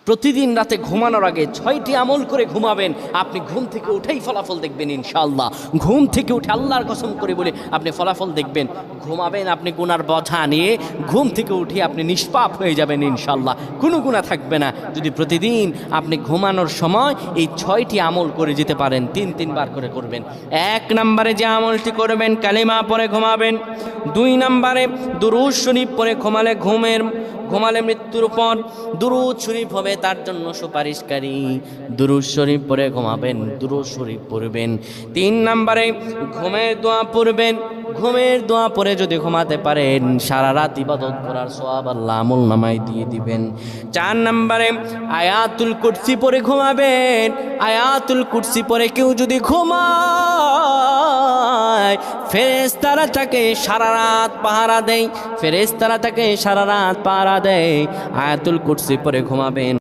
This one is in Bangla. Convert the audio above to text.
প্রতিদিন রাতে ঘুমানোর আগে 6টি আমল করে ঘুমাবেন, আপনি ঘুম থেকে উঠেই ফলাফল দেখবেন ইনশাআল্লাহ। ঘুম থেকে উঠে আল্লাহর কসম করে বলে আপনি ফলাফল দেখবেন। ঘুমাবেন আপনি গুনার বোঝা নিয়ে, ঘুম থেকে উঠে আপনি নিষ্পাপ হয়ে যাবেন ইনশাআল্লাহ, কোনো গুনাহ থাকবে না। যদি প্রতিদিন আপনি ঘুমানোর সময় এই 6টি আমল করে যেতে পারেন, 3বার করে করবেন। 1 নম্বরে যে আমলটি করবেন, কালিমা পড়ে ঘুমাবেন। 2 নম্বরে দুরূদ শরীফ পড়ে ঘুমালে মৃত্যুর পর দুরূদ শরীফ হবে তার জন্য সুপারিশকারী। দুরূদ শরীফ পড়ে ঘুমাবেন, দুরূদ শরীফ পড়বেন। 3 নম্বরে ঘুমের দোয়া পড়বেন। ঘুমের দোয়া পড়ে যদি ঘুমাতে পারেন, সারা রাত ইবাদত করার সওয়াব আল্লাহ আমলনামায় দিয়ে দিবেন। 4 নম্বরে আয়াতুল কুরসি পড়ে ঘুমাবেন। আয়াতুল কুরসি পড়ে কেউ যদি ঘুমায়, ফেরেশতারা তাকে সারা রাত পাহারা দেয়। ফেরেশতারা তাকে সারা রাত পাহারা দেয়। আয়াতুল কুরসি পড়ে ঘুমাবেন।